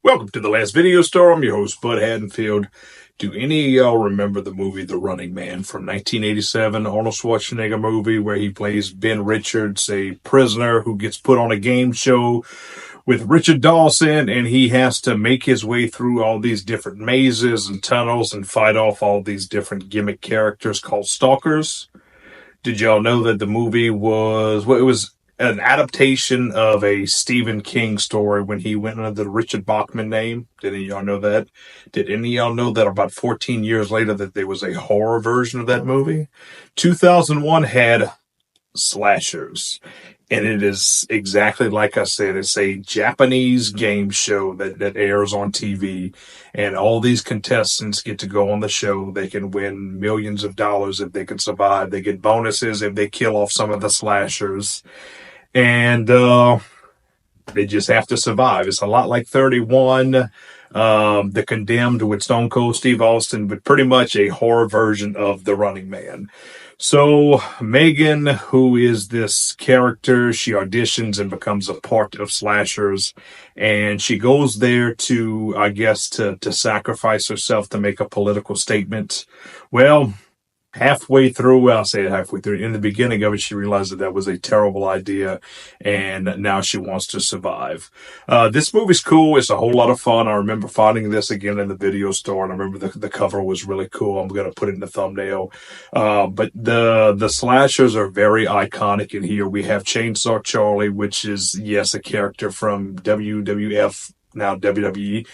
Welcome to The Last Video Store. I'm your host, Bud Haddonfield. Do any of y'all remember the movie The Running Man from 1987, Arnold Schwarzenegger movie where he plays Ben Richards, a prisoner who gets put on a game show with Richard Dawson, and he has to make his way through all these different mazes and tunnels and fight off all these different gimmick characters called stalkers? Did y'all know that the movie was, it was an adaptation of a Stephen King story when he went under the Richard Bachman name? Did any of y'all know that? Did any of y'all know that about 14 years later that there was a horror version of that movie? 2001 had slashers. And it is exactly like I said. It's a Japanese game show that airs on TV. And all these contestants get to go on the show. They can win millions of dollars if they can survive. They get bonuses if they kill off some of the slashers. And they just have to survive. It's a lot like 31, The Condemned with Stone Cold Steve Austin, but pretty much a horror version of The Running Man. So Megan, who is this character, she auditions and becomes a part of slashers, and she goes there to, I guess, to sacrifice herself to make a political statement. Well, halfway through, I'll say halfway through, in the beginning of it, she realized that was a terrible idea, and now she wants to survive. This movie's cool. It's a whole lot of fun. I remember finding this again in the video store, and I remember the cover was really cool. I'm going to put it in the thumbnail. But the slashers are very iconic in here. We have Chainsaw Charlie, which is, yes, a character from WWF, now WWE.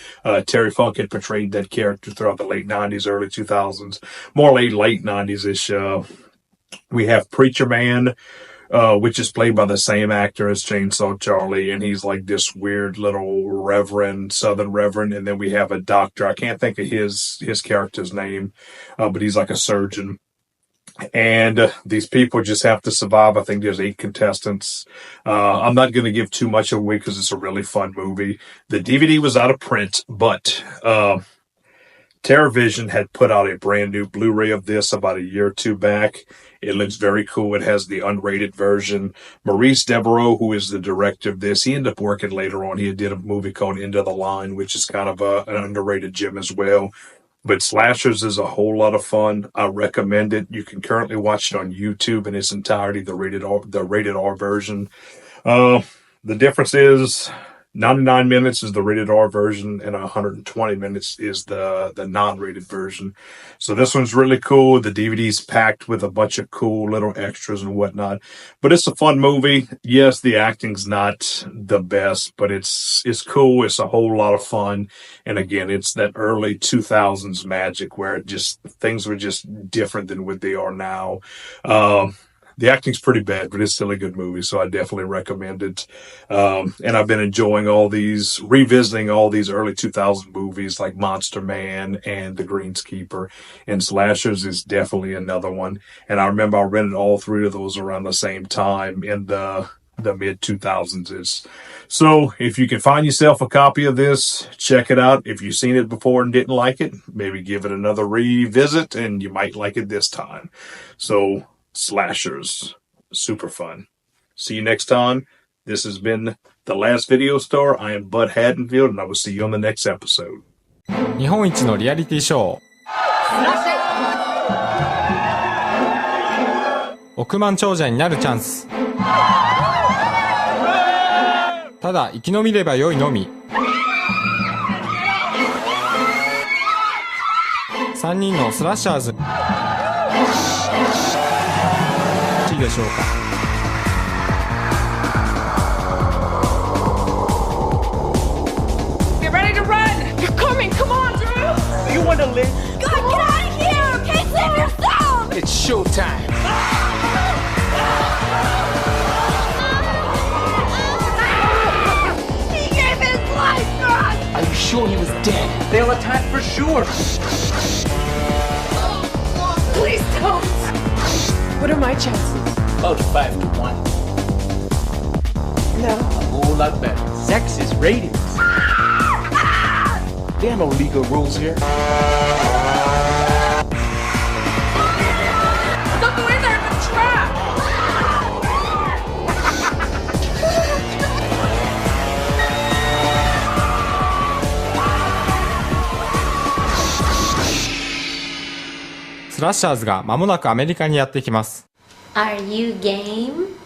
Terry Funk had portrayed that character throughout the late 90s, early 2000s, more late 90s-ish. We have Preacher Man, which is played by the same actor as Chainsaw Charlie, and he's like this weird little reverend, Southern reverend. And then we have a doctor. I can't think of his character's name, but he's like a surgeon. And these people just have to survive. I think there's 8 contestants. I'm not going to give too much away because it's a really fun movie. The DVD was out of print, but TerraVision had put out a brand new Blu-ray of this about a year or two back. It looks very cool. It has the unrated version. Maurice Devereaux, who is the director of this, he ended up working later on. He did a movie called End of the Line, which is kind of an underrated gem as well. But Slashers is a whole lot of fun. I recommend it. You can currently watch it on YouTube in its entirety, the rated R version. The difference is 99 minutes is the rated R version, and 120 minutes is the non-rated version. So this one's really cool. The DVD's packed with a bunch of cool little extras and whatnot. But it's a fun movie. Yes, the acting's not the best, but it's cool. It's a whole lot of fun. And again, it's that early 2000s magic where things were just different than what they are now. The acting's pretty bad, but it's still a good movie, so I definitely recommend it. And I've been enjoying revisiting all these early 2000 movies like Monster Man and The Greenskeeper, and Slashers is definitely another one. And I remember I rented all 3 of those around the same time in the mid-2000s. So if you can find yourself a copy of this, check it out. If you've seen it before and didn't like it, maybe give it another revisit, and you might like it this time. So Slashers, super fun. See you next time. This has been The Last Video Store. I am Bud Haddonfield, and I will see you on the next episode. 日本一のリアリティショー億万長者になるチャンスただ生き延びればよいのみ3人のスラッシャーズいいでしょうかCome on, Drew! You want to live? God, get out of here! Okay, save yourself! It's showtime! He gave his life for us! Are you sure he was dead? They'll attack for sure! Please don't! What are my chances? About 5 to 1. No. A whole lot better. Sex is ratings. There are no legal rules here. Don't go in there, it's a trap! スラッシャーズが間もなくアメリカにやってきます。 Are you game?